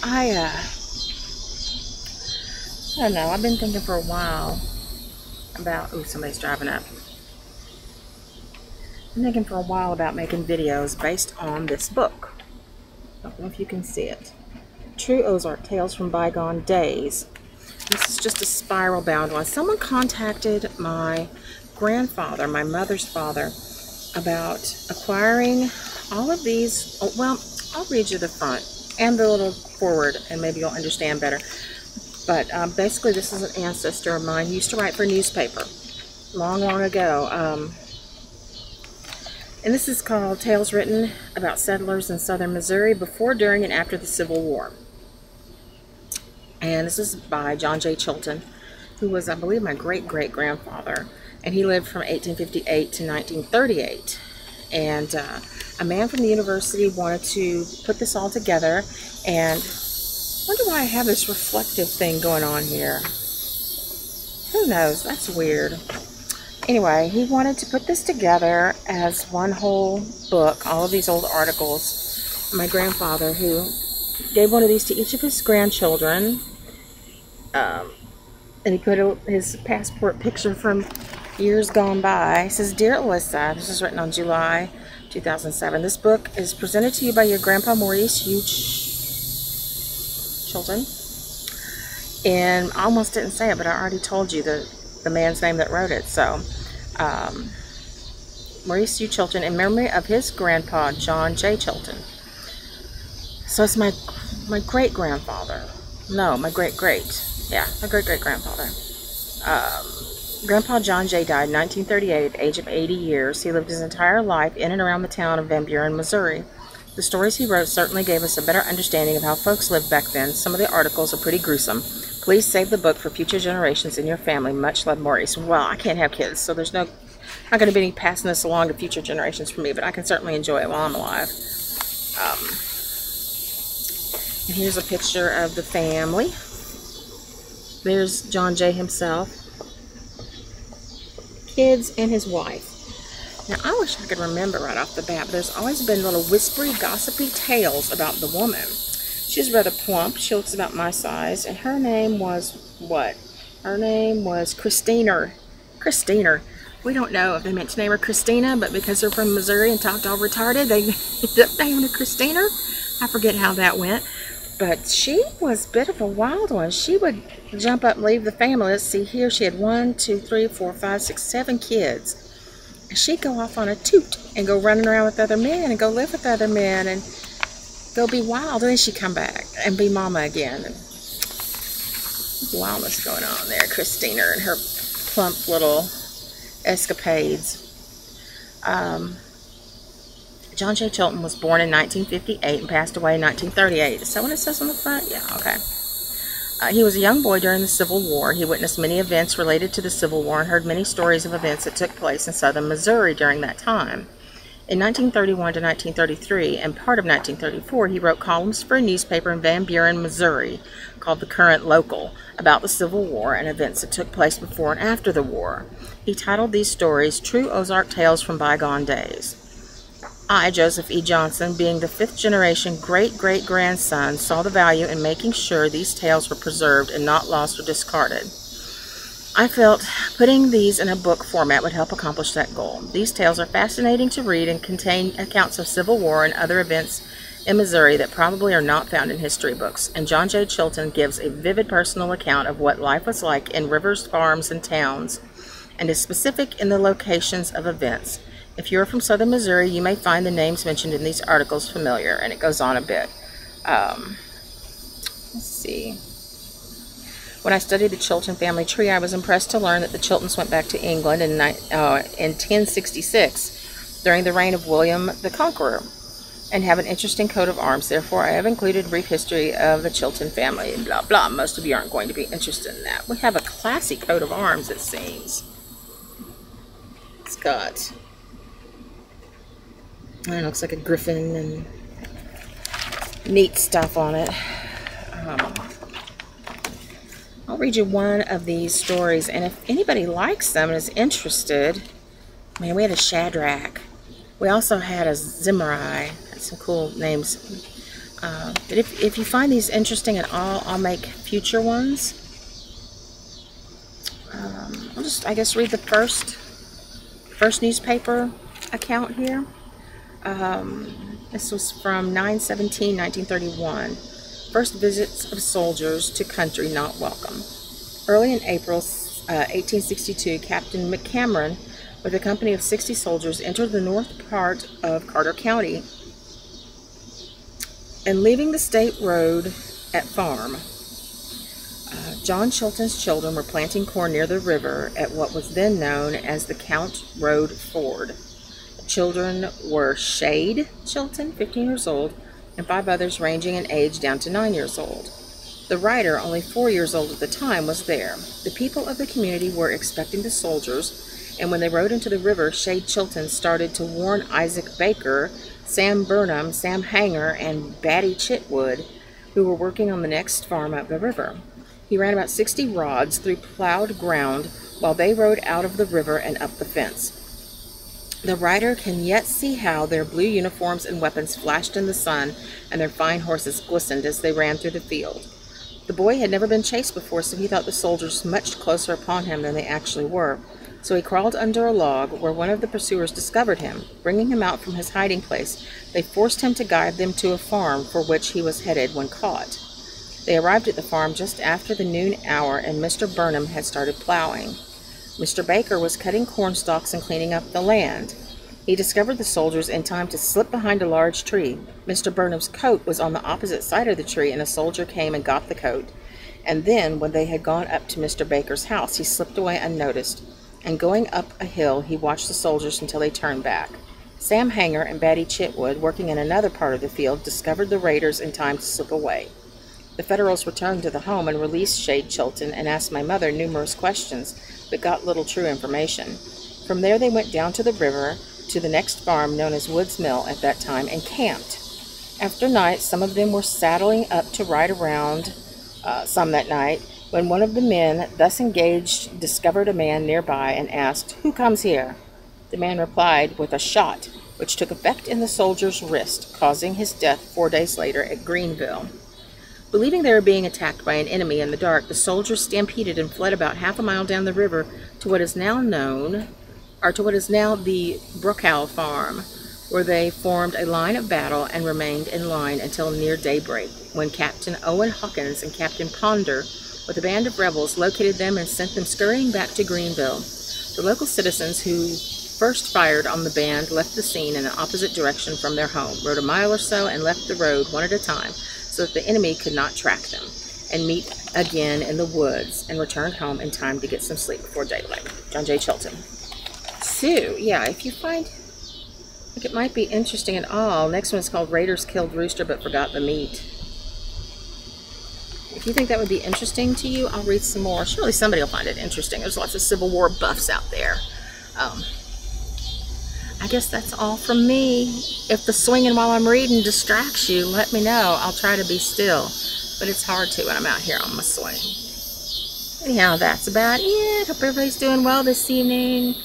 I don't know. I've been thinking for a while about, oh, somebody's driving up. I'm thinking for a while about making videos based on this book. I don't know if you can see it. True Ozark Tales from Bygone Days. This is just a spiral bound one. Someone contacted my grandfather, my mother's father, about acquiring all of these. Oh, well, I'll read you the front and the little forward, and maybe you'll understand better. But basically, this is an ancestor of mine. He used to write for a newspaper long, long ago. And this is called Tales Written About Settlers in Southern Missouri Before, During, and After the Civil War. And this is by John J. Chilton, who was, I believe, my great-great-grandfather. And he lived from 1858 to 1938. And a man from the university wanted to put this all together. And I wonder why I have this reflective thing going on here. Who knows? That's weird. Anyway, he wanted to put this together as one whole book, all of these old articles. My grandfather, who gave one of these to each of his grandchildren, and he put his passport picture from years gone by. He says, "Dear Alyssa," this is written on July 2007, "this book is presented to you by your grandpa Maurice Hugh Chilton." And I almost didn't say it, but I already told you the man's name that wrote it. So, Maurice Hugh Chilton, in memory of his grandpa, John J. Chilton. So it's my great-grandfather. No, my great-great. Yeah, my great-great-grandfather. Grandpa John J. died in 1938 at the age of 80 years. He lived his entire life in and around the town of Van Buren, Missouri. The stories he wrote certainly gave us a better understanding of how folks lived back then. Some of the articles are pretty gruesome. Please save the book for future generations in your family. Much love, Maurice. Well, I can't have kids, so there's not going to be any passing this along to future generations for me, but I can certainly enjoy it while I'm alive. And here's a picture of the family. There's John J. himself, kids, and his wife. Now, I wish I could remember right off the bat, but there's always been little whispery, gossipy tales about the woman. She's rather plump. She looks about my size, and her name was what? Her name was Christina. Christina. We don't know if they meant to name her Christina, but because they're from Missouri and talked all retarded, they ended up naming her Christina. I forget how that went. But she was a bit of a wild one. She would jump up and leave the family. Let's see here. She had 1, 2, 3, 4, 5, 6, 7 kids. And she'd go off on a toot and go running around with other men and go live with other men and go be wild. And then she'd come back and be mama again. And wildness going on there. Christina and her plump little escapades. John J. Chilton was born in 1958 and passed away in 1938. Is that what it says on the front? Yeah, okay. He was a young boy during the Civil War. He witnessed many events related to the Civil War and heard many stories of events that took place in southern Missouri during that time. In 1931 to 1933 and part of 1934, he wrote columns for a newspaper in Van Buren, Missouri, called The Current Local, about the Civil War and events that took place before and after the war. He titled these stories True Ozark Tales from Bygone Days. I, Joseph E. Johnson, being the 5th generation great-great-grandson, saw the value in making sure these tales were preserved and not lost or discarded. I felt putting these in a book format would help accomplish that goal. These tales are fascinating to read and contain accounts of Civil War and other events in Missouri that probably are not found in history books, and John J. Chilton gives a vivid personal account of what life was like in rivers, farms, and towns, and is specific in the locations of events. If you're from southern Missouri, you may find the names mentioned in these articles familiar, and it goes on a bit. Let's see. When I studied the Chilton family tree, I was impressed to learn that the Chiltons went back to England in 1066 during the reign of William the Conqueror and have an interesting coat of arms. Therefore, I have included a brief history of the Chilton family, and blah, blah. Most of you aren't going to be interested in that. We have a classy coat of arms, it seems. It's got... it looks like a griffin and neat stuff on it. I'll read you one of these stories, and if anybody likes them and is interested, man, we had a Shadrach. We also had a Zimri. That's some cool names. But if you find these interesting at all, I'll make future ones. I'll just, I guess, read the first newspaper account here. This was from 9/17/1931. First visits of soldiers to country not welcome. Early in April 1862, Captain McCameron, with a company of 60 soldiers, entered the north part of Carter County, and leaving the state road at Farm, John Chilton's children were planting corn near the river at what was then known as the Count Road Ford. The children were Shade Chilton, 15 years old, and 5 others ranging in age down to 9 years old. The writer, only 4 years old at the time, was there. The people of the community were expecting the soldiers, and when they rode into the river, Shade Chilton started to warn Isaac Baker, Sam Burnham, Sam Hanger, and Batty Chitwood, who were working on the next farm up the river. He ran about 60 rods through plowed ground while they rode out of the river and up the fence. The writer can yet see how their blue uniforms and weapons flashed in the sun, and their fine horses glistened as they ran through the field. The boy had never been chased before, so he thought the soldiers much closer upon him than they actually were. So he crawled under a log, where one of the pursuers discovered him. Bringing him out from his hiding place, they forced him to guide them to a farm for which he was headed when caught. They arrived at the farm just after the noon hour, and Mr. Burnham had started plowing. Mr. Baker was cutting corn stalks and cleaning up the land. He discovered the soldiers in time to slip behind a large tree. Mr. Burnham's coat was on the opposite side of the tree, and a soldier came and got the coat. And then, when they had gone up to Mr. Baker's house, he slipped away unnoticed. And going up a hill, he watched the soldiers until they turned back. Sam Hanger and Batty Chitwood, working in another part of the field, discovered the raiders in time to slip away. The Federals returned to the home and released Shade Chilton and asked my mother numerous questions, but got little true information. From there they went down to the river, to the next farm known as Wood's Mill at that time, and camped. After night, some of them were saddling up to ride around some that night, when one of the men thus engaged discovered a man nearby and asked, "Who comes here?" The man replied with a shot, which took effect in the soldier's wrist, causing his death 4 days later at Greenville. Believing they were being attacked by an enemy in the dark, the soldiers stampeded and fled about half a mile down the river to what is now the Brookhow Farm, where they formed a line of battle and remained in line until near daybreak, when Captain Owen Hawkins and Captain Ponder, with a band of rebels, located them and sent them scurrying back to Greenville. The local citizens who first fired on the band left the scene in an opposite direction from their home, rode a mile or so, and left the road one at a time, so that the enemy could not track them, and meet again in the woods, and returned home in time to get some sleep before daylight. John J. Chilton. So, yeah, if you find like it might be interesting at all, next one is called Raiders Killed Rooster But Forgot the Meat. If you think that would be interesting to you, I'll read some more. Surely somebody will find it interesting. There's lots of Civil War buffs out there. I guess that's all from me. If the swinging while I'm reading distracts you, let me know. I'll try to be still. But it's hard to when I'm out here on my swing. Anyhow, that's about it. Hope everybody's doing well this evening.